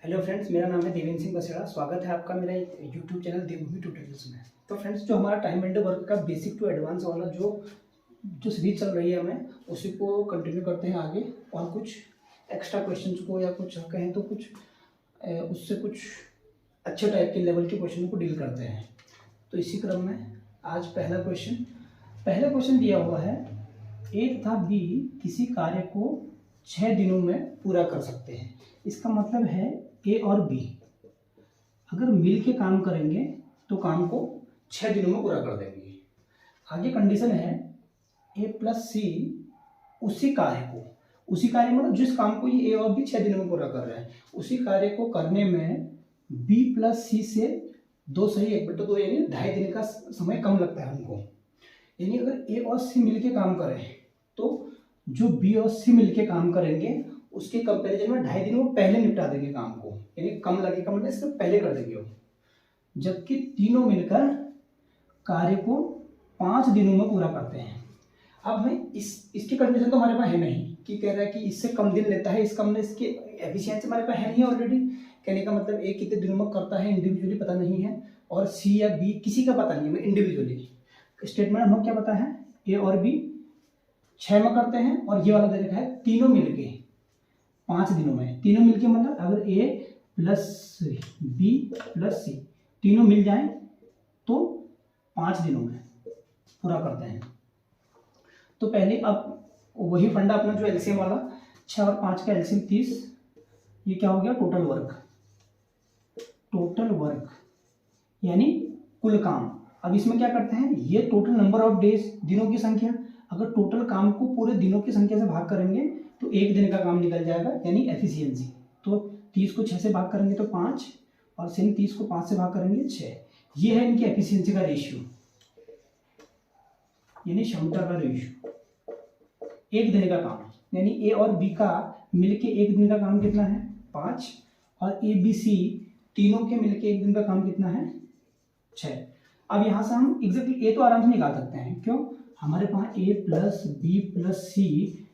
Hello friends, मेरा नाम है देवेंद्र सिंह बसेड़ा। स्वागत है आपका मेरा यूट्यूब चैनल देवभूमि ट्यूटोरियल्स में। तो फ्रेंड्स, जो हमारा टाइम एंड वर्क का बेसिक टू एडवांस वाला जो सीरीज चल रही है, हमें उसी को कंटिन्यू करते हैं आगे, और कुछ एक्स्ट्रा क्वेश्चंस को या कुछ कहें तो कुछ उससे कुछ अच्छे टाइप के लेवल के क्वेश्चन को डील करते हैं। तो इसी क्रम में आज पहला क्वेश्चन दिया हुआ है, ए तथा बी किसी कार्य को 6 दिनों में पूरा कर सकते हैं। इसका मतलब है ए और बी अगर मिल के काम करेंगे तो काम को 6 दिनों में पूरा कर देंगे। आगे कंडीशन है ए प्लस सी उसी कार्य मतलब जिस काम को ये ए और बी 6 दिनों में पूरा कर रहे हैं, उसी कार्य को करने में बी प्लस सी से 2 सही 1/2 यानी 2.5 दिन का समय कम लगता है उनको। यानी अगर ए और सी मिलके काम करें तो जो बी और सी मिलके काम करेंगे उसके कंपैरिजन में 2.5 दिनों में पहले निपटा देंगे काम को, यानी कम लगेगा मतलब इससे पहले कर देंगे वो। जबकि तीनों मिलकर कार्य को 5 दिनों में पूरा करते हैं। अब हमें इसकी कंडीशन तो हमारे पास है नहीं कि कह रहा है कि इससे कम दिन लेता है, इसका मतलब इसकी एफिशिएंसी हमारे पास है नहीं ऑलरेडी। कहने का मतलब ए कितने दिनों में करता है इंडिविजुअली पता नहीं है, और सी या बी किसी का पता नहीं है, हमें इंडिविजुअली स्टेटमेंट हमें क्या पता है, ए और बी 6 में करते हैं, और ये वाला दे रखा है तीनों मिलके 5 दिनों में। तीनों मिलके मतलब अगर ए प्लस बी प्लस सी तीनों मिल जाएं तो 5 दिनों में पूरा करते हैं। तो पहले अब वही फंडा अपना जो एलसीएम वाला 6 और 5 का एलसीएम 30, ये क्या हो गया टोटल वर्क यानी कुल काम। अब इसमें क्या करते हैं, ये टोटल नंबर ऑफ डेज दिनों की संख्या, अगर टोटल काम को पूरे दिनों की संख्या से भाग करेंगे तो 1 दिन का काम निकल जाएगा, यानी एफिशिएंसी। तो 30 को 6 से भाग करेंगे तो 5, और सेम 30 को 5 से भाग करेंगे 6। ये है इनकी एफिशिएंसी का रेशियो, यानी क्षमता का रेशियो। 1 दिन का काम यानी ए और बी का मिलके 1 दिन का काम कितना है 5, और ए बी सी तीनों के मिलके 1 दिन का काम कितना है 6। अब यहाँ से हम एग्जैक्टली ए तो आराम से निकाल सकते हैं, क्यों, हमारे पास ए प्लस बी प्लस सी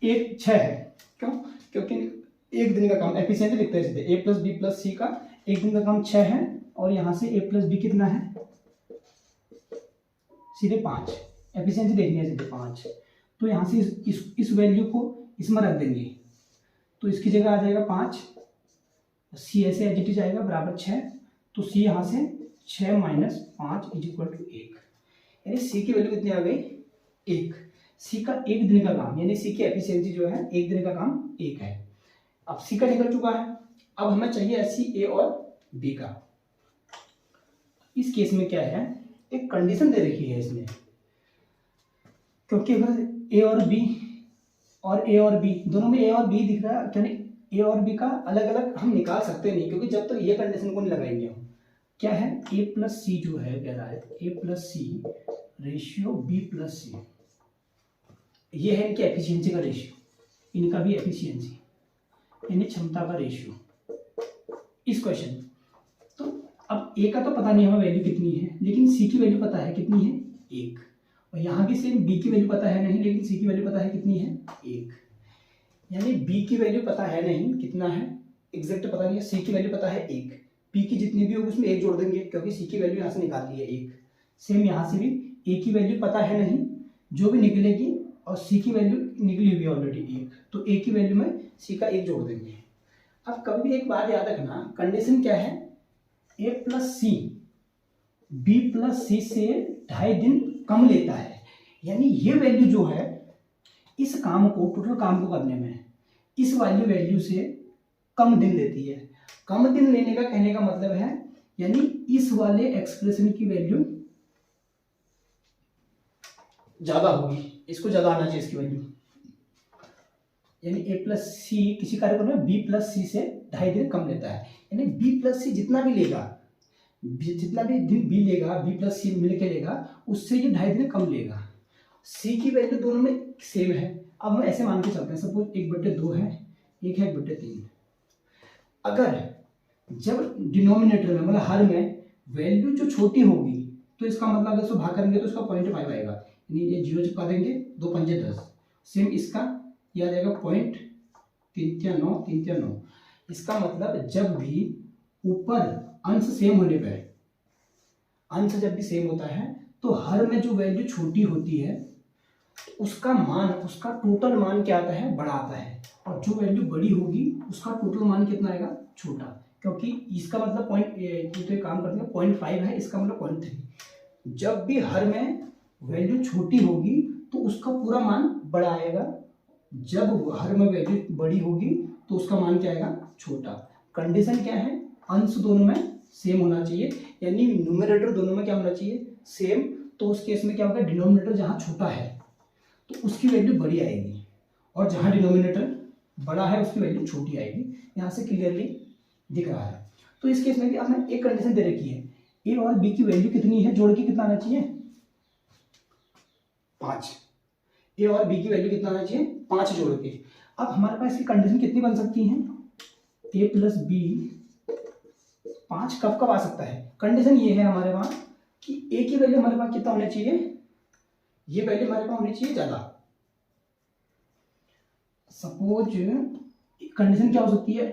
6 है। क्यों, क्योंकि 1 दिन का काम एफिशिएंसी लिखते हैं सीधे, ए प्लस बी प्लस सी का 1 दिन का काम 6 है, और यहाँ से ए प्लस बी कितना है सीधे 5, एफिशिएंसी देखनी है सीधे 5। तो यहाँ से इस वैल्यू को इसमें रख देंगे, तो इसकी जगह आ जाएगा 5, सी ऐसे एज इट इज आएगा बराबर 6। तो सी यहाँ से 6 माइनस 5 इज इक्वल टू 1, यानी सी की वैल्यू कितनी आ गई 1। सी का 1 दिन का काम यानी सी की एफिशिएंसी जो है 1 दिन का काम 1 है। अब सी का निकल चुका है, अब हमें चाहिए ऐसी ए और बी का। इस केस में क्या है, एक कंडीशन दे रखी है इसमें, क्योंकि अगर ए और बी दोनों में ए और बी दिख रहा है, यानी ए और बी का अलग अलग हम निकाल सकते नहीं, क्योंकि जब तक ये कंडीशन को नहीं लगाएंगे हम। क्या है, ए प्लस सी जो है कह रहा है A plus C ratio B plus सी, ये है इनकी एफिशिएंसी का रेशियो, इनका भी एफिशिएंसी यानी क्षमता का रेशियो इस क्वेश्चन। तो अब ए का तो पता नहीं हमें वैल्यू कितनी है, लेकिन सी की वैल्यू पता है कितनी है 1, और यहाँ भी सेम बी की वैल्यू पता है नहीं, लेकिन सी की वैल्यू पता है कितनी है 1। यानी बी की वैल्यू पता है नहीं कितना है एग्जैक्ट पता नहीं है, सी की वैल्यू पता है 1, पी की जितनी भी होगी उसमें 1 जोड़ देंगे, क्योंकि सी की वैल्यू यहाँ से निकाल ली है 1। सेम यहाँ से भी ए की वैल्यू पता है नहीं, जो भी निकलेगी, और सी की वैल्यू निकली हुई है ऑलरेडी 1, तो ए की वैल्यू में सी का 1 जोड़ देंगे। अब कभी भी एक बात याद रखना, कंडीशन क्या है, A plus C B plus सी से 2.5 दिन कम लेता है, यानी ये वैल्यू जो है इस काम को टोटल काम को करने में इस वाली वैल्यू से कम दिन लेती है। कम दिन लेने का कहने का मतलब है, यानी इस वाले एक्सप्रेशन की वैल्यू ज्यादा होगी, इसको ज्यादा आना चाहिए इसकी वैल्यू, यानी ए प्लस सी किसी कार्य को बी प्लस सी से 2.5 दिन कम लेता है, यानी बी प्लस सी जितना भी दिन बी लेगा बी प्लस सी मिलके लेगा, उससे ये 2.5 दिन कम लेगा। सी की वैल्यू दोनों में सेम है। अब हम ऐसे मान के चलते हैं, सपोज 1/2 है, एक है 1/3। अगर जब डिनोमिनेटर में मतलब हर में वैल्यू जो छोटी होगी, तो इसका मतलब अगर इसको भाग करेंगे तो इसका 0.5 आएगा, यानी ये 0 चिपका देंगे, 2 पंजे 10। सेम इसका यह आ जाएगा 0.339, इसका मतलब जब भी ऊपर अंश सेम होने पर, अंश जब भी सेम होता है तो हर में जो वैल्यू छोटी होती है उसका मान, उसका टोटल मान क्या आता है, बड़ा आता है, और जो वैल्यू बड़ी होगी उसका टोटल मान कितना आएगा, छोटा। क्योंकि इसका मतलब पॉइंट, ये तो एक काम करते हैं 0.5 है, इसका मतलब 0.3। जब भी हर में वैल्यू छोटी होगी तो उसका पूरा मान बड़ा आएगा, जब हर में वैल्यू बड़ी होगी तो उसका मान क्या आएगा, छोटा। कंडीशन क्या है, अंश दोनों में सेम होना चाहिए, यानी न्यूमरेटर दोनों में क्या होना चाहिए, सेम। तो उस केस में क्या होगा, डिनोमिनेटर जहाँ छोटा है तो उसकी वैल्यू बड़ी आएगी, और जहाँ डिनोमिनेटर बड़ा है उसकी वैल्यू छोटी आएगी। यहाँ से क्लियरली दिख रहा है। तो इस केस में भी हमें एक कंडीशन दे रखी है, ए और बी की वैल्यू कितनी है, जोड़ के कितना आना चाहिए, 5। ए और बी की वैल्यू कितना आना चाहिए, 5 जोड़ के। अब हमारे पास इसकी कंडीशन कितनी बन सकती है, ए प्लस बी 5 कब कब आ सकता है। कंडीशन ये है हमारे पास कि ए की वैल्यू हमारे पास कितना होना चाहिए, ये वैल्यू हमारे पास होनी चाहिए ज्यादा। सपोज कंडीशन क्या हो सकती है,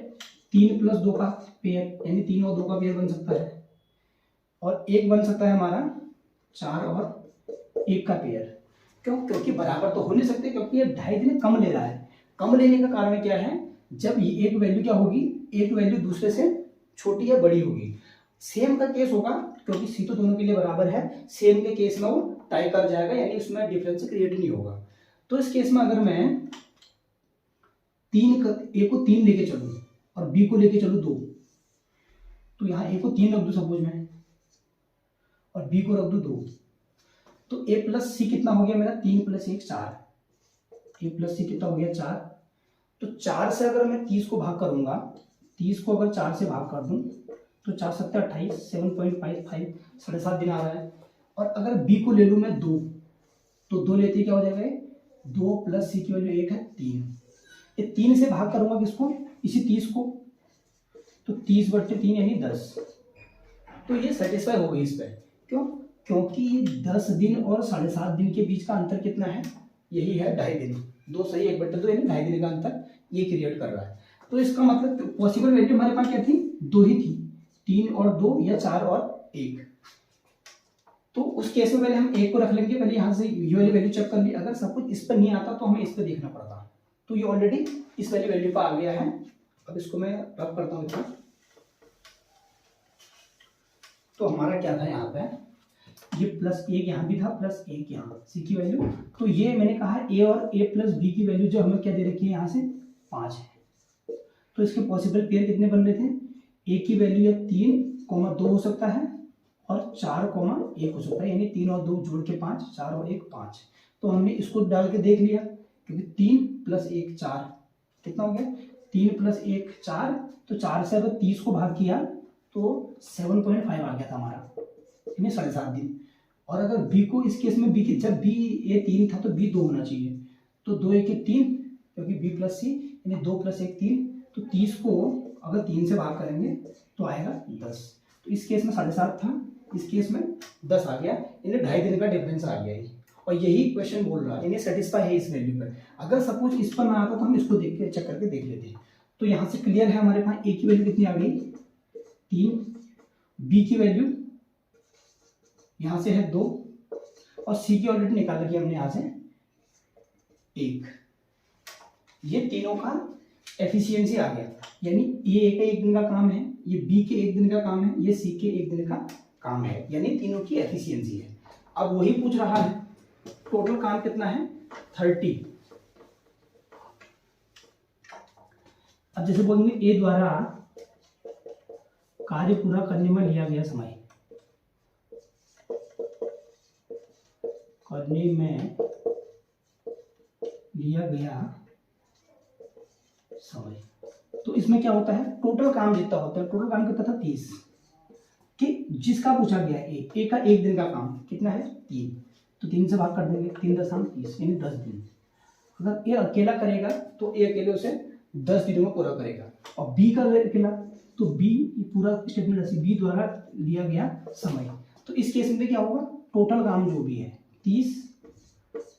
3 + 2 का पेयर, यानी 3 और 2 का पेयर बन सकता है, और एक बन सकता है हमारा 4 और 1 का पेयर। क्यों, क्योंकि बराबर तो हो नहीं सकते, क्योंकि ये 2.5 दिन कम ले रहा है। कम लेने का कारण क्या है, जब ये एक वैल्यू क्या होगी, एक वैल्यू दूसरे से छोटी या बड़ी होगी। सेम का केस होगा, क्योंकि सी तो दोनों के लिए बराबर है, सेम के केस में वो टाई कर जाएगा, यानी उसमें डिफरेंस क्रिएट नहीं होगा। तो इस केस में अगर मैं ए को 3 लेके चलूँ और बी को लेके चलूँ 2, तो यहाँ ए को 3 रख दूँ सपोज मैं, और बी को रख दूँ 2, तो ए प्लस सी कितना हो गया मेरा, 3 + 1 4। ए प्लस सी कितना हो गया, 4। तो 4 से अगर मैं 30 को भाग करूंगा, 30 को अगर 4 से भाग कर दूं तो 4 × 7 = 28, 7.55, 7.5 दिन आ रहा है। और अगर बी को ले लूँ मैं 2, तो 2 लेते ही क्या हो जाएगा, 2 + सी की वैल्यू 1 है 3। ये 3 से भाग करूंगा किसको, इसी 30 को, तो 30/3 यानी 10। तो ये सेटिस्फाई हो गई इस पर। क्यों, क्योंकि 10 दिन और 7.5 दिन के बीच का अंतर कितना है, यही है 2.5 दिन। 2 सही 1/2 यानी 2.5 दिन का अंतर ये क्रिएट कर रहा है। तो इसका मतलब पॉसिबल वैल्यू हमारे पास क्या थी, 2 ही थी, 3 और 2 या 4 और 1। तो उस केस में पहले हम 1 को रख लेंगे, पहले यहाँ से ये वाली वैल्यू चेक कर ली। अगर सब कुछ इस पर नहीं आता तो हमें इस पर देखना पड़ता। तो ये ऑलरेडी इस वाली वैल्यू पर आ गया है। अब इसको मैं रब करता हूँ इतना। तो हमारा क्या था यहाँ पे, ये +1 यहाँ भी था, +1 यहाँ, सी की वैल्यू। तो ये मैंने कहा ए और ए प्लस बी की वैल्यू जो हमें क्या दे रखी है यहाँ से, 5 है। तो इसके पॉसिबल पेयर कितने बन रहे थे, ए की वैल्यू या 3, 2 हो सकता है, और 4, 1 हो सकता है, यानी 3 और 2 जोड़ के 5, 4 और 1 5। तो हमने इसको डाल के देख लिया, क्योंकि 3 + 1 4 कितना हो गया, 3 + 1 4। तो 4 से अगर 30 को भाग किया तो 7.5 आ गया था हमारा, यानी 7.5 दिन। और अगर बी को, इस केस में बी की, जब बी ए 3 था तो बी 2 होना चाहिए, तो 2 × 1 = 3, क्योंकि बी + सी, यानी 2 + 1 3। तो 30 को अगर 3 से भाग करेंगे तो आएगा 10। तो इस केस में 7.5 था, इस केस में 10 आ गया, यानी 2.5 दिन का डिफरेंस आ गया है। और यही क्वेश्चन बोल रहा है, यानी सेटिस्फाई है इस वैल्यू पर। अगर सपोज इस पर ना आता तो हम इसको देख के चेक करके देख लेते हैं। तो यहाँ से क्लियर है, हमारे पास ए की वैल्यू कितनी आ गई, 3, बी की वैल्यू यहाँ से है 2, और सी की ऑलरेडी निकाल रखी हमने यहाँ से 1। ये तीनों का एफिशिएंसी आ गया, यानी ये ए का 1 दिन का काम है, ये बी के 1 दिन का काम है, ये सी के 1 दिन का काम है, यानी तीनों की एफिशिएंसी है। अब वही पूछ रहा है टोटल काम कितना है, 30। अब जैसे बोलेंगे ए द्वारा कार्य पूरा करने में लिया गया समय, करने में लिया गया समय। तो इसमें क्या होता है, टोटल काम जितना होता है, टोटल काम कितना था 30, कि जिसका पूछा गया ए का 1 दिन का काम कितना है 3, तो 3 से भाग कर देंगे, 3 × 3 = 30, यानी 10 दिन। अगर ए अकेला करेगा तो ए अकेले उसे 10 दिनों में पूरा करेगा। और बी का अकेला, तो बी पूरा स्टेटमेंट ऐसे, बी द्वारा लिया गया समय। तो इस केस में क्या होगा, टोटल काम जो भी है 30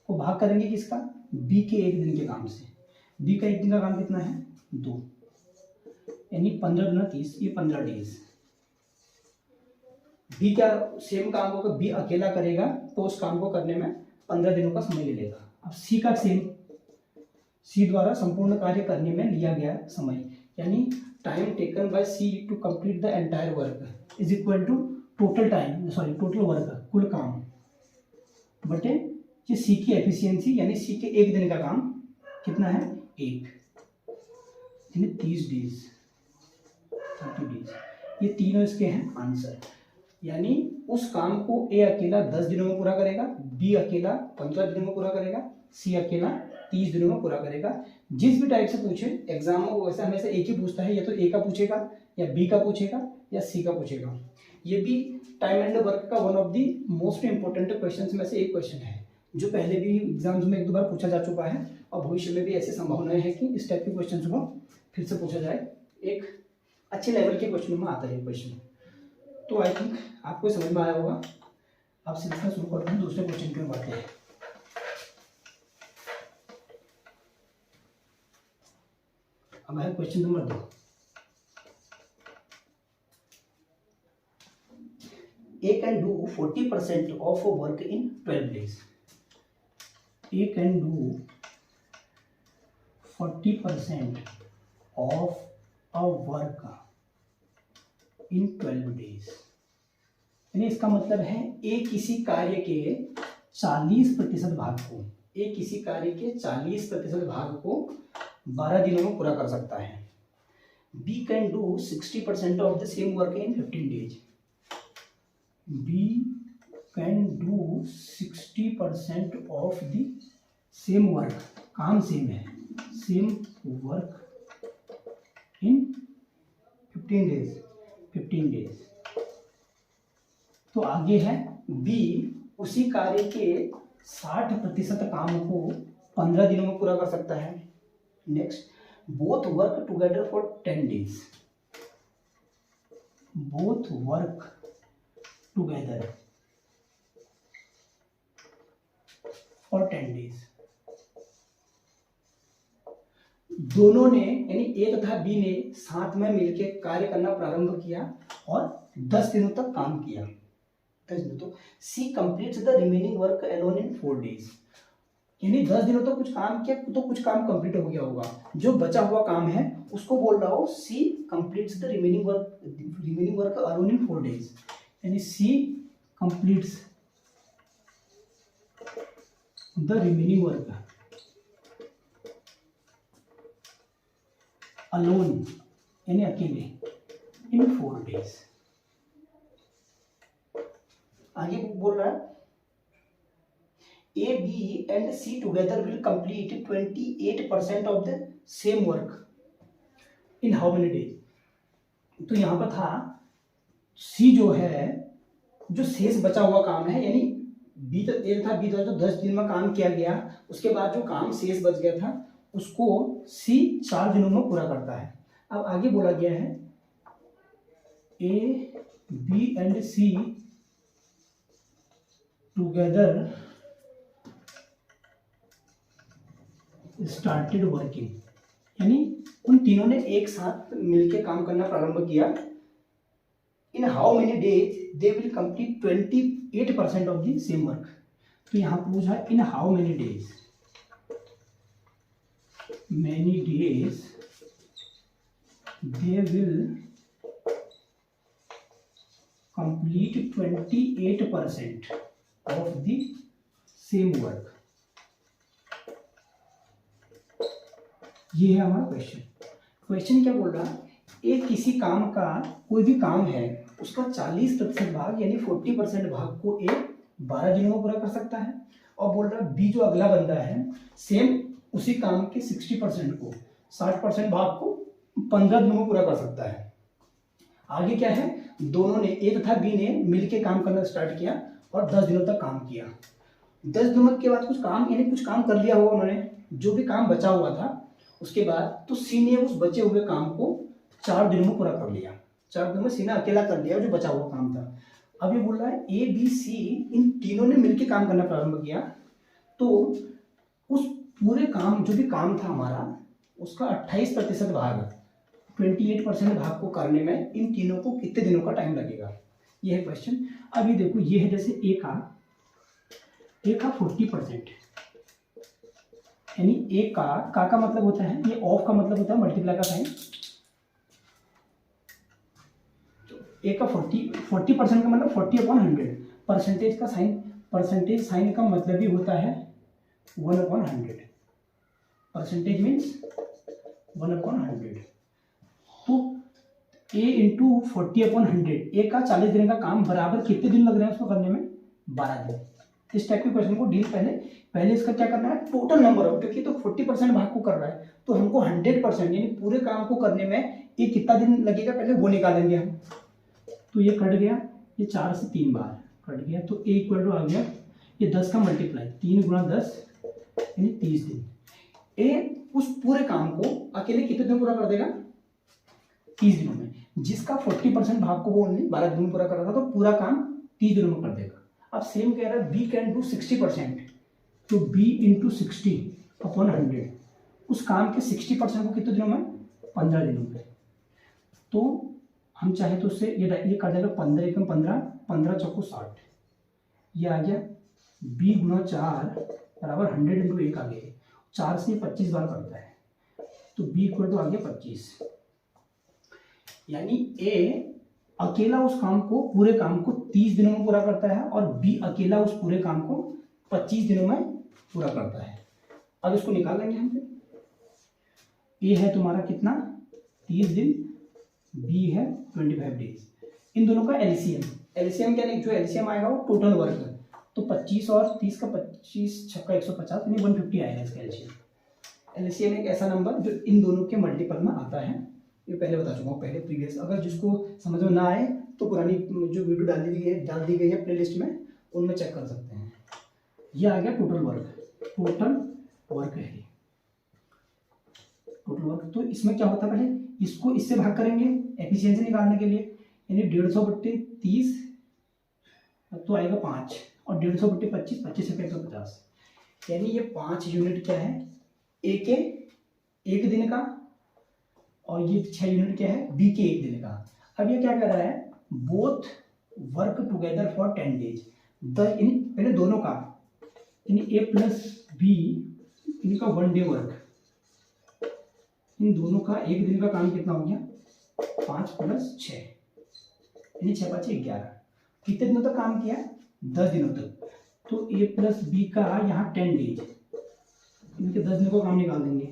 को भाग करेंगे किसका, बी के 1 दिन के काम से। बी का 1 दिन का काम कितना है 2, यानी 15 दूना 30, ये 15 डेज। बी क्या सेम काम को बी अकेला करेगा तो उस काम को करने में 15 दिनों का समय ले लेगा। अब सी का सेम, सी द्वारा संपूर्ण कार्य करने में लिया गया समय, यानी time taken by C to complete the entire work is equal to total time, sorry total work, कुल काम बटे ये सी की एफिशिएंसी, यानी सी के एक दिन का काम कितना है, एक, यानी 30 डेज, 30 डेज। ये तीनों इसके हैं आंसर। यानी उस काम को ए अकेला 10 दिनों में पूरा करेगा, बी अकेला 15 दिनों में पूरा करेगा, सी अकेला 30 दिनों में पूरा करेगा। जिस भी टाइप से पूछे एग्जाम में वो वैसे हमेशा एक ही पूछता है, या तो ए का पूछेगा या बी का पूछेगा या सी का पूछेगा। ये भी टाइम एंड वर्क का one of the most important question में से एक क्वेश्चन है, जो पहले भी एग्जाम्स में एक दो बार पूछा जा चुका है और भविष्य में भी ऐसी संभावनाएं हैं कि इस टाइप के क्वेश्चन को फिर से पूछा जाए। एक अच्छे लेवल के क्वेश्चन में आता है क्वेश्चन। तो आई थिंक आपको समझ में आया होगा। अब सिलसिला शुरू करते हैं, दूसरे क्वेश्चन की ओर बढ़ते हैं। अब है question number 2। A can do 40% of a work in 12 days. A can do 40% of a work in 12 days. यानी इसका मतलब है A किसी कार्य के 40% भाग को, A किसी कार्य के 40% भाग को 12 दिनों में पूरा कर सकता है। B can do 60% of the same work in 15 days. B can do 60% of the same work, काम सेम है, same work in 15 days, 15 days। तो आगे है B उसी कार्य के 60% काम को 15 दिनों में पूरा कर सकता है। Next, both work together for 10 days, both work together for 10 days। दोनों ने यानी ए तथा बी ने साथ में मिलकर कार्य करना प्रारंभ किया और 10 दिनों तक काम किया। 10 दिनों तो she completes the remaining work alone in 4 days। यानी 10 दिनों तक कुछ काम किया तो कुछ काम कंप्लीट हो गया होगा, जो बचा हुआ काम है उसको बोल रहा हो she completes the remaining work alone in 4 days। यानी सी completes the remaining work alone, यानी अकेले, in 4 days। आगे बोल रहा है A, B and C together will complete 28% of the same work in how many days। तो यहां पर था C जो है, जो शेष बचा हुआ काम है, यानी बी तो ए था, बी था तो 10 दिन में काम किया गया, उसके बाद जो काम शेष बच गया था उसको सी 4 दिनों में पूरा करता है। अब आगे बोला गया है A, B and C together started working, यानी उन तीनों ने एक साथ मिलकर काम करना प्रारंभ किया। In how many days they will complete 28% of the same work. तो यहाँ पूछा in how many days, they will complete 28% of the same work. ये है हमारा क्वेश्चन। क्वेश्चन क्या बोल रहा है, एक किसी काम का, कोई भी काम है उसका 40% भाग यानी 40% भाग को ए 12 दिनों में पूरा कर सकता है, और बोल रहा है बी जो अगला बंदा है सेम उसी काम के 60% को, 60% भाग को 15 दिनों में पूरा कर सकता है। आगे क्या है, दोनों ने ए तथा बी ने मिलकर काम करना स्टार्ट किया और 10 दिनों तक काम किया। 10 दिनों के बाद कुछ काम, यानी कुछ काम कर लिया होगा उन्होंने, जो भी काम बचा हुआ था उसके बाद तो सी ने उस बचे हुए काम को 4 दिनों में पूरा कर लिया। 4 दिनों में सी ने अकेला कर लिया जो बचा हुआ काम था। अब ये बोल रहा है ए, बी, सी इन तीनों ने मिलकर काम करना प्रारंभ किया, तो उस पूरे काम, जो भी काम था हमारा, उसका 28% भाग 28% भाग को करने में इन तीनों को कितने दिनों का टाइम लगेगा, ये है क्वेश्चन। अब ये देखो, ये है जैसे ए का 40%, यानी ए का मतलब होता है, ये ऑफ का मतलब होता है मल्टीप्लाई का साइन। ए का 40% का मतलब 40/100, परसेंटेज का साइन, परसेंटेज साइन का मतलब ही होता है 1/100, परसेंटेज मीन्स 1/100। तो a इंटू 40/100, ए का 40 दिन का काम बराबर कितने दिन लग रहे हैं उसको करने में, 12 दिन। इस टाइप के क्वेश्चन को डील पहले इसका क्या करना है, टोटल नंबर ऑफ, क्योंकि तो 40% भाग को कर रहा है तो हमको 100% यानी पूरे काम को करने में ये कितना दिन लगेगा पहले वो निकालेंगे हम। तो ये कट गया, ये 4 से 3 बार कट गया, तो ए इक्वल टू आ गया ये 10 का मल्टीप्लाई, 3 गुणा 10 यानी 30 दिन। ए उस पूरे काम को अकेले कितने दिन पूरा कर देगा, 30 दिनों में। जिसका 40% भाग को वो ओनली 12 दिन में पूरा कर रहा था, तो पूरा काम 30 दिनों में कर देगा। अब सेम कह रहा है बी कैन डू 60%, तो बी इंटू 60/100, उस काम के 60% को कितने दिनों में, 15 दिनों में। तो हम चाहे तो उससे ये कर देगा 15 एकम 15, 15 चौको 60, ये आ गया बी गुणा 4 बराबर 100 इंटू 1 आ गया, 4 से 25 बार करता है, तो बी इक्वल टू आ गया 25। यानी ए अकेला उस काम को, पूरे काम को 30 दिनों में पूरा करता है, और बी अकेला उस पूरे काम को 25 दिनों में पूरा करता है। अब इसको निकाल लेंगे हम फिर। ए है तुम्हारा कितना, 30 दिन, बी है 25 डेज। इन दोनों का एलसीएम क्या है, जो एलसीएम आएगा वो टोटल वर्क है, तो 25 और 30 का 25 छक्का 150 यानी 150 आएगा इसका एलसीएम। एलसीएम एक ऐसा नंबर जो इन दोनों के मल्टीपल में आता है, ये पहले बता चुका हूँ पहले प्रीवियस। अगर जिसको समझ में ना आए तो पुरानी जो वीडियो डाल दी गई है प्लेलिस्ट में, उनमें चेक कर सकते हैं। ये आ गया टोटल वर्क है ये टोटल वर्क। तो इसमें क्या होता है, पहले इसको इससे भाग करेंगे एफिशिएंसी निकालने के लिए, यानी 150/30 तो आएगा 5, और 150/25, 25 से 150, यानी ये 5 यूनिट क्या है, ए के 1 दिन का, और ये 6 यूनिट क्या है, बी के 1 दिन का। अब ये क्या कर रहा है, both work together for 10 days. पहले दोनों का, यानी ए प्लस बी इनका 1 डे वर्क, इन दोनों का 1 दिन का काम कितना हो गया, 5 + 6 यानी 6 × 5 = 11। कितने दिनों तक काम किया, 10 दिनों तक। तो ए प्लस बी का यहाँ 10 डेज, इनके 10 दिन को काम निकाल देंगे,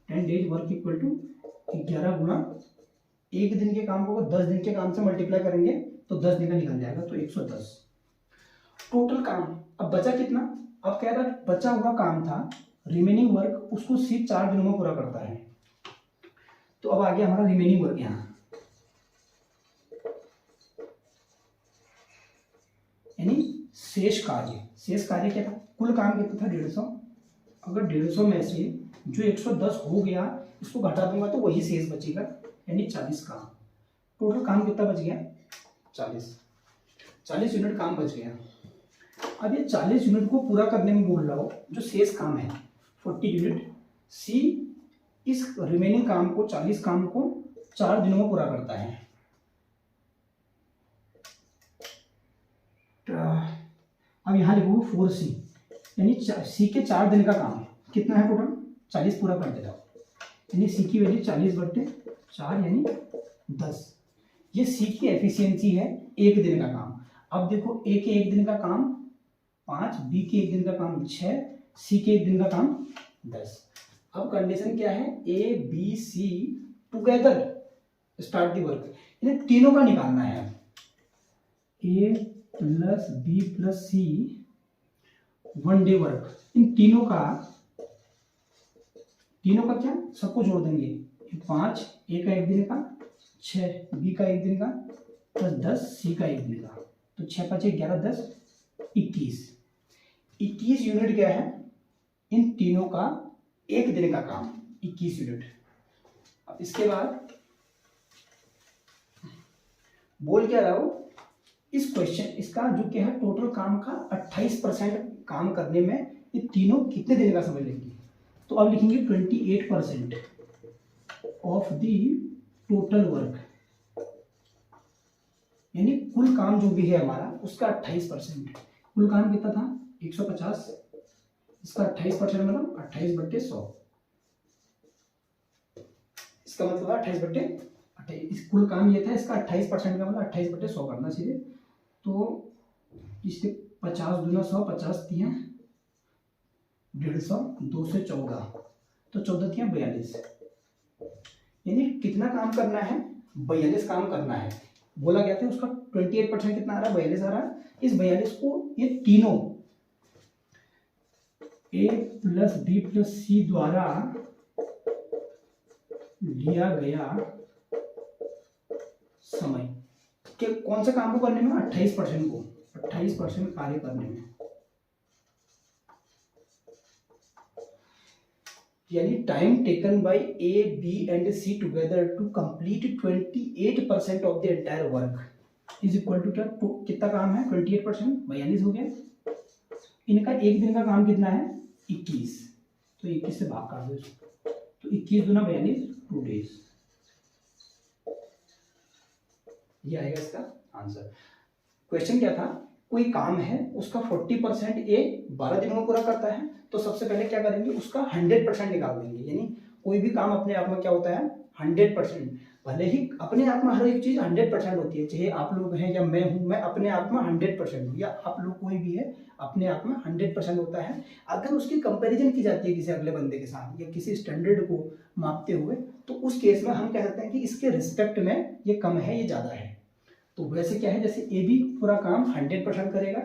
10 डेज वर्क इक्वल टू 11 गुणा 1 दिन के काम को 10 दिन के काम से मल्टीप्लाई करेंगे तो 10 दिन का निकल जाएगा, तो 110 टोटल काम। अब बचा कितना, अब कह रहा है बचा हुआ काम था रिमेनिंग वर्क, उसको सिर्फ 4 दिनों में पूरा करता है। तो अब आ गया हमारा रिमेनिंग वर्क यहाँ, यानी शेष कार्य क्या था, कुल काम कितना था 150। अगर 150 में से जो 110 हो गया इसको घटा दूंगा तो वही शेष बचेगा, यानी 40 काम। टोटल काम कितना बच गया, 40 यूनिट काम बच गया। अब ये 40 यूनिट को पूरा करने में बोल रहा हो, जो शेष काम है 40 यूनिट, सी इस रिमेनिंग काम को 40 काम को 4 दिनों में पूरा करता है। अब यहाँ लिखोगे 4C, यानी सी के 4 दिन का काम कितना है, टोटल 40 पूरा कर देगा, यानी सी की वैल्यू 40/4 यानी 10। ये सी की एफिशिएंसी है 1 दिन का काम। अब देखो ए के 1 दिन का काम 5, बी के 1 दिन का काम 6, सी के 1 दिन का काम 10। अब कंडीशन क्या है, A B C together start the work, यानी तीनों का निकालना है। A plus B plus C 1 day work, इन तीनों का क्या, सबको जोड़ देंगे, 5 ए का 1 दिन का, 6 बी का 1 दिन का, प्लस 10 सी का 1 दिन का, तो 6 × 5 = 11, 10 21 यूनिट क्या है, इन तीनों का 1 दिन का काम 21 यूनिट। अब इसके बाद बोल क्या रहा हो, इस क्वेश्चन इसका जो क्या है, टोटल काम का 28% काम करने में ये तीनों कितने दिन का समय लेंगे। तो अब लिखेंगे 28% ऑफ दी टोटल वर्क, यानी कुल काम जो भी है हमारा उसका 28%। कुल काम कितना था 150, इसका 28% मतलब 28/100। इसका मतलब 28/28, इस कुल काम ये था, इसका 28% का मतलब 28/100 करना सीधे। तो इससे 50 दूना 100, 50 दिया 150, 2 से 14, तो 14 दिया 42। यानी कितना काम करना है, 42 काम करना है। बोला गया था उसका 28% कितना आ रहा है, 42 आ रहा है। इस 42 को ये तीनों A plus B plus C द्वारा लिया गया समय के कौन से काम को करने में, 28% को, 28% कार्य करने में। यानी time taken by A, B and C together to complete 28% of the entire work is equal to कितना काम है, 28%, 42 हो गया। इनका एक दिन का काम कितना है, 21, तो 21 से भाग कर दो इसको, तो 21 दूना 42, 2 डेज। ये आएगा इसका आंसर। क्वेश्चन क्या था, कोई काम है उसका 40% ए 12 दिनों में पूरा करता है, तो सबसे पहले क्या करेंगे, उसका 100% निकाल देंगे। यानी कोई भी काम अपने आप में क्या होता है, 100%। भले ही अपने आप में हर एक चीज 100% होती है, चाहे आप लोग हैं या मैं हूं, मैं अपने आप में 100% हूँ, या आप लोग कोई भी है अपने आप में 100% होता है। अगर उसकी कंपैरिजन की जाती है किसी अगले बंदे के साथ या किसी स्टैंडर्ड को मापते हुए, तो उस केस में हम कह सकते हैं कि इसके रिस्पेक्ट में ये कम है, ये ज्यादा है। तो वैसे क्या है, जैसे ए भी पूरा काम 100% करेगा,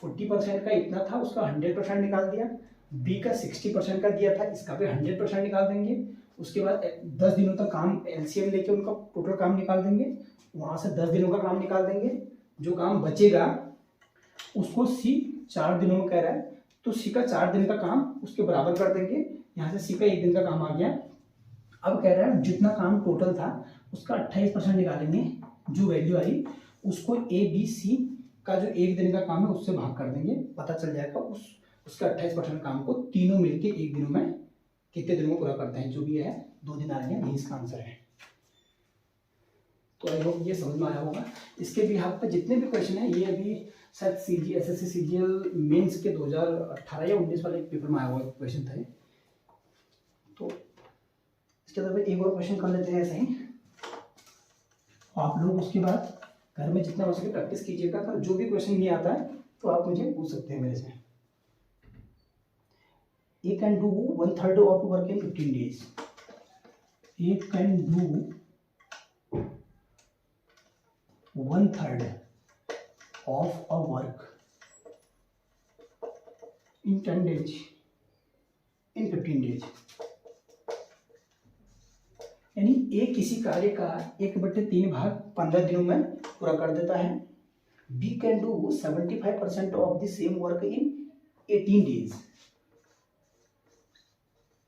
40% का इतना था उसका 100% निकाल दिया, बी का 60% का दिया था, इसका भी 100% निकाल देंगे। उसके बाद 10 दिनों तक काम एलसीएम लेके उनका टोटल काम निकाल देंगे, वहां से 10 दिनों का काम निकाल देंगे। जो काम बचेगा उसको सी 4 दिनों में कह रहा है, तो सी का 4 दिन का काम उसके बराबर कर देंगे। यहाँ से सी का 1 दिन का काम आ गया। अब कह रहा है जितना काम टोटल था उसका 28% निकालेंगे, जो वैल्यू आई उसको ए बी सी का जो 1 दिन का काम है उससे भाग कर देंगे, पता चल जाएगा उसका 28% काम को तीनों मिलके 1 दिनों में कितने दिनों में पूरा करते हैं। जो भी है 2 दिन आ गया, यही इसका आंसर है। तो आई होप ये समझ में आया होगा। इसके भी हाथ पे जितने भी क्वेश्चन है, ये अभी शायद एसएससी सीजीएल मेंस के 2018 या 19 वाले पेपर में आया हुआ क्वेश्चन था। तो इसके बाद एक और क्वेश्चन कर लेते हैं ऐसे ही, आप लोग उसके बाद घर में जितना हो सके प्रैक्टिस कीजिएगा। तो जो भी क्वेश्चन नहीं आता है तो आप मुझे पूछ सकते हैं मेरे से। A can do 1/3 of work in 15 days. A can do 1/3 of a work in 10 days, in 15 days. यानी ए किसी कार्य का 1/3 भाग 15 दिनों में पूरा कर देता है। B can do 75% of the same work in 18 days.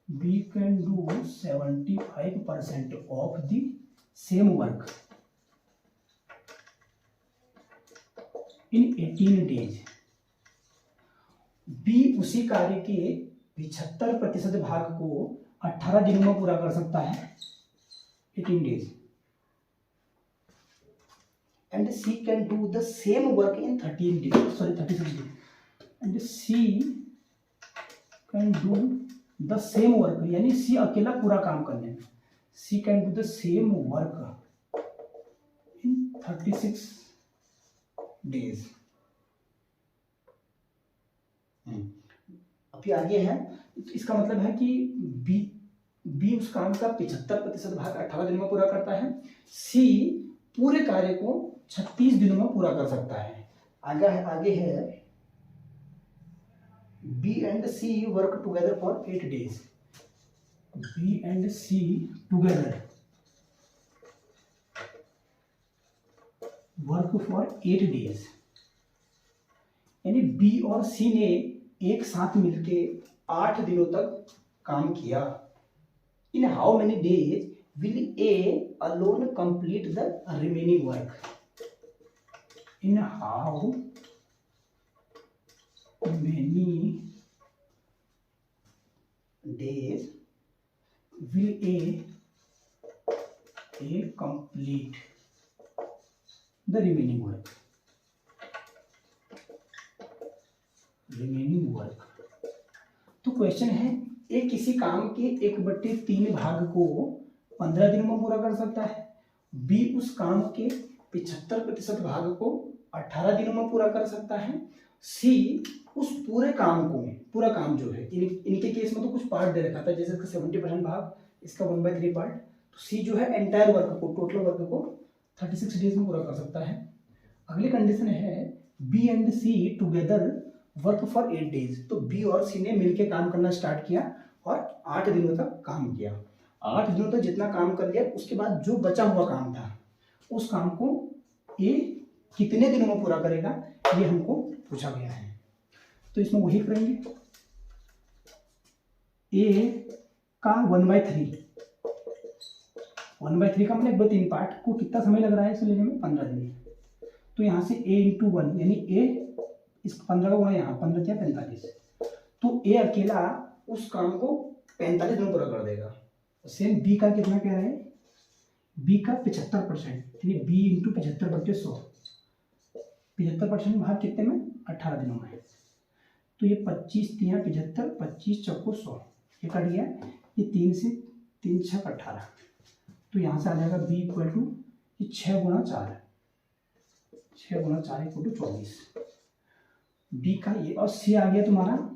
B can do 75% of the same work in 18 days. B उसी कार्य के 75% भाग को 18 दिनों में पूरा कर सकता है, 18 days, and C can do the same work in 36 days, and C can do the same work, यानी C अकेला पूरा काम करने में, C can do the same work in 36 days। अभी आगे है, इसका मतलब है कि बी उस काम का 75% भाग 18 दिनों में पूरा करता है। सी पूरे कार्य को 36 दिनों में पूरा कर सकता है। आगे है B and C work together for 8 days. B and C together work for 8 days. यानी बी और सी ने एक साथ मिलके 8 दिनों तक काम किया। In how many days will A alone complete the remaining work? In how many days will A A complete the remaining work. तो क्वेश्चन है, ए किसी काम के 1/3 भाग को 15 दिनों में पूरा कर सकता है, बी उस काम के 75% भाग को 18 दिनों में पूरा कर सकता है, सी उस पूरे काम को, पूरा काम जो है, इनके केस में तो कुछ पार्ट दे रखा था, जैसे इसका 70% भाग, इसका 1/3 पार्ट, तो सी जो है एंटायर वर्क को, टोटल वर्क को 36 डेज में पूरा कर सकता है। अगली कंडीशन है, B and C together work for 8 days. तो बी और सी ने मिलकर काम करना स्टार्ट किया और 8 दिनों तक काम किया। 8 दिनों तक जितना काम कर लिया, उसके बाद जो बचा हुआ काम था, उस काम को ए कितने दिनों में पूरा करेगा, ये हमको पूछा गया है। तो इसमें वही करेंगे, ए का 1/3 का मतलब 2/3 पार्ट को कितना समय लग रहा है इसे लेने में, 15 दिन। तो यहाँ से a × 1 यानी a, इस 15 का गुणा यहाँ 15 क्या 45, तो ए अकेला उस काम को 45 दिन पूरा कर देगा। सेम बी का कितना कह रहे हैं, बी का 75% यानी बी × 75/100, 75% भाग कितने में, 18 दिनों में। तो ये 25 × 3 = 75, 25 × 4 = 100, ये कट गया, ये 3 से 3 × 6 = 18। तो यहाँ से आ जाएगा बी इक्वल टू 6 × 4, 6 × 4 = 24, बी का ये, और सी आ गया तुम्हारा,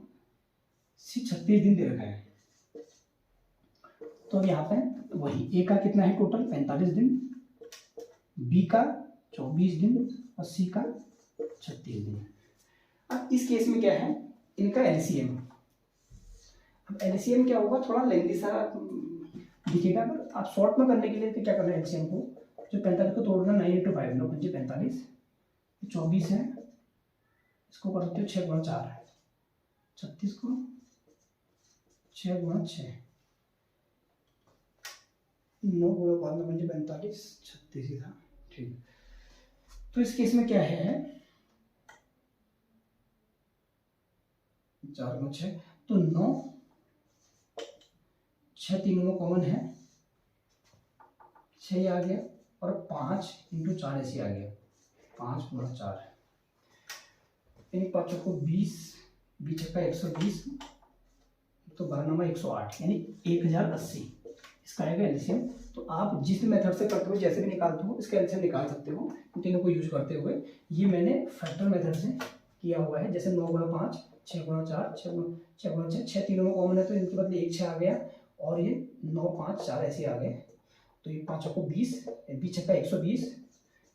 सी 36 दिन दे रखा है। तो अब यहाँ पे वही, ए का कितना है टोटल 45 दिन, बी का 24 दिन और सी का 36 दिन। अब इस केस में क्या है, इनका एलसीएम। अब एलसीएम क्या होगा, थोड़ा लेंथी सा दिखेगा, पर आप शॉर्ट में करने के लिए तो क्या करना है, एलसीएम को जो 45 को तोड़ना, 9 × 5 9 × 5 = 45, 24 है, इसको कर सकते हो 6 × 4, 36 को 6 × 6, 9 × 5 9 × 5 = 45, 36 ही था, ठीक। तो इस केस में क्या है, 4 × 6 तो 9, 6 तीनों में कॉमन है, 6 आ गया, और 5 × 4 ऐसे आ गया, 5 × 4, इन 5 को 20, 20 × 120, तो 12 9 108 यानी 1080, इसका आएगा एलसीएम। तो आप जिस मेथड से करते हो, जैसे भी निकालते हो, इसका एलसीएम निकाल सकते हो इन तीनों को यूज करते हुए। ये मैंने फैक्टर मेथड से किया हुआ है, जैसे 9 × 5, 6 × 4, 6 × 6, 6 तीनों में कॉमन है, तो इनके बदले 1 6 आ गया, और ये 9 5 4 ऐसे आ गए, तो ये 5 को 20, 20 × 120,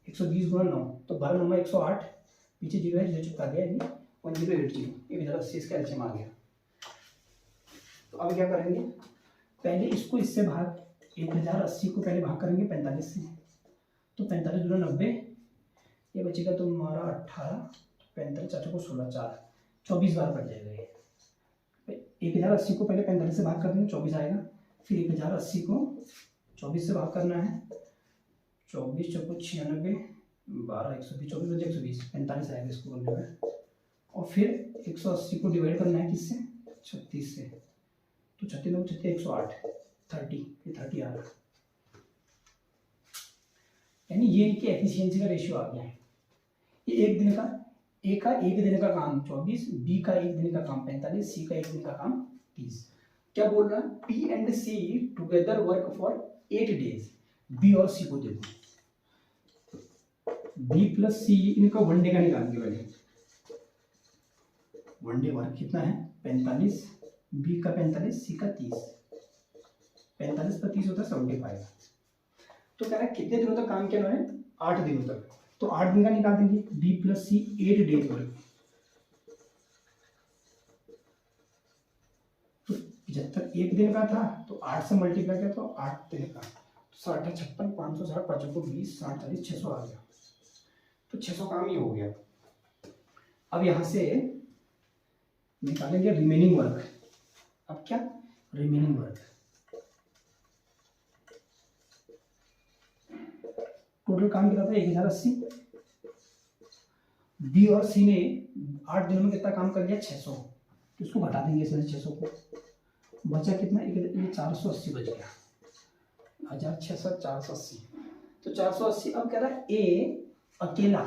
120 × 9, तो 12 9 108, पीछे 0 है, 0 चिपका गया, 1080, 1080 इसका एलसीएम आ गया। तो अब क्या करेंगे, पहले इसको इससे भाग, 1080 को पहले भाग करेंगे 45 से, तो 45 × 90, ये बचेगा तुम्हारा 18, 45 4 को 16, 4 24 बार बच जाएगा ये। 1080 को पहले 45 से भाग कर देंगे, 24 आएगा, फिर 1080 को 24 से भाग करना है, 24 4 को 96, 12 120, 24 120, 45 आएगा इसको करने में, और फिर 180 को डिवाइड करना है किससे, 36 से, तो 36 9 36 108, 30, ये 30 आ रहा, यानी ये इनकी एफिशिएंसी का रेशियो आ गया है। ये एक दिन का, ए का एक दिन का काम 24, बी का एक दिन का काम 45, सी का एक दिन का काम 30। क्या बोल रहा है, P and C together work for 8 days. B और सी को देखो, बी प्लस सी, इनका 1 डे का निकालेंगे पहले। 1 डे वर्क कितना है 45, बी का 45, सी का 30, 45 पर 30 होता है 75। तो कह रहा है कितने दिनों तक काम किया उन्होंने, 8 दिनों तक, तो 8 दिन का निकाल देंगे, बी प्लस सी 8 डेज वर्क, तो 75 एक दिन का था, तो 8 से मल्टीप्लाई किया तो 8 दिन का, 60 56 560 5 को 20 60 40 600 आ गया, तो 600 काम ही हो गया। अब यहाँ से निकालेंगे रिमेनिंग वर्क। अब क्या, रिमेनिंग वर्क टोटल काम कितना था 1080, बी और सी ने 8 दिनों में कितना काम कर लिया 600, तो इसको घटा देंगे इसमें 600 को, बचा कितना, ये 480 बच गया। 1600 तो 480। अब कह रहा है ए अकेला,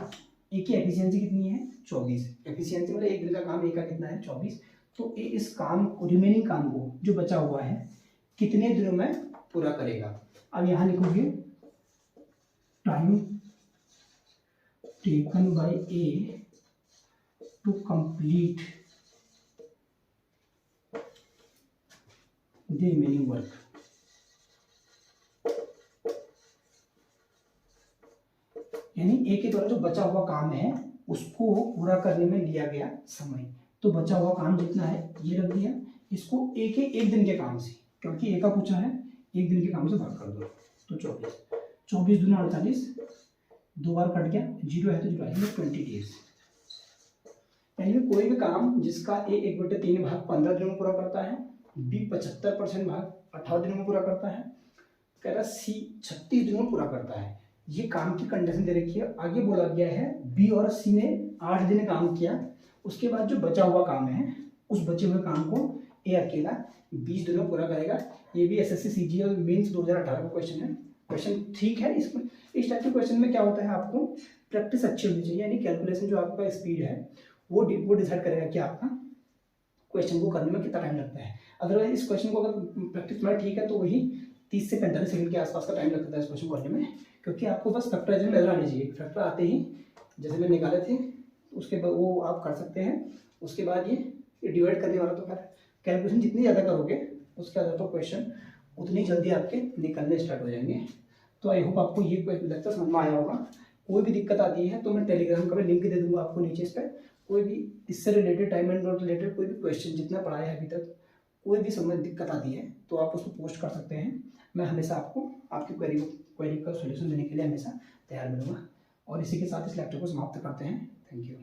ए की एफिशिएंसी कितनी है 24, एफिशिएंसी मतलब एक दिन का काम ए का कितना है 24। तो ए इस काम को, रिमेनिंग काम को जो बचा हुआ है कितने दिनों में पूरा करेगा। अब यहाँ लिखोगे time taken by A to complete the remaining work. यानी ए के द्वारा जो बचा हुआ काम है उसको पूरा करने में लिया गया समय। तो बचा हुआ काम जितना है ये रख दिया, इसको ए के एक दिन के काम से, क्योंकि ए का पूछा है, एक दिन के काम से भाग कर दो। तो 24 दूना 48, 2 बार कट गया, 0 है तो 0 आएगा 20 डेज। यानी कोई भी काम जिसका ए 1/3 भाग 15 दिनों में पूरा करता है, बी 75% भाग 18 दिनों में पूरा करता है, कह रहा सी 36 दिनों में पूरा करता है। ये काम की कंडीशन दे रखी है। आगे बोला गया है बी और सी ने 8 दिन काम किया, उसके बाद जो बचा हुआ काम है उस बचे हुए काम को ए अकेला 20 दिनों में पूरा करेगा। ये भी एसएससी सीजीएल मेंस 2018 का क्वेश्चन है। क्वेश्चन ठीक है। इसमें इस टाइप के क्वेश्चन में क्या होता है, आपको प्रैक्टिस अच्छी होनी चाहिए, यानी कैलकुलेशन जो आपका स्पीड है वो डिसाइड करेगा कि आपका क्वेश्चन को करने में कितना टाइम लगता है। अदरवाइज इस क्वेश्चन को अगर प्रैक्टिस में ठीक है तो वही 30 से 45 सेकंड के आसपास का टाइम लगता है इस क्वेश्चन करने में, क्योंकि आपको बस फैक्टराइजेशन नजर आनी चाहिए। फैक्टर आते ही जैसे मैं निकाले थे उसके बाद वो आप कर सकते हैं। उसके बाद ये डिवाइड करने वाला, तो फिर कैलकुलेशन जितनी ज़्यादा करोगे उसके आधार पर क्वेश्चन उतनी जल्दी आपके निकलने स्टार्ट हो जाएंगे। तो आई होप आपको ये लेक्चर समझ में आया होगा। कोई भी दिक्कत आती है तो मैं टेलीग्राम का भी लिंक दे दूंगा आपको नीचे। इस पर कोई भी इससे related, time and note related कोई भी क्वेश्चन जितना पढ़ाया है अभी तक, कोई भी समझ दिक्कत आती है तो आप उसको पोस्ट कर सकते हैं। मैं हमेशा आपको आपकी क्वेरी का सोल्यूशन देने के लिए हमेशा तैयार मिलूंगा। और इसी के साथ इस लेक्चर को समाप्त करते हैं। Thank you.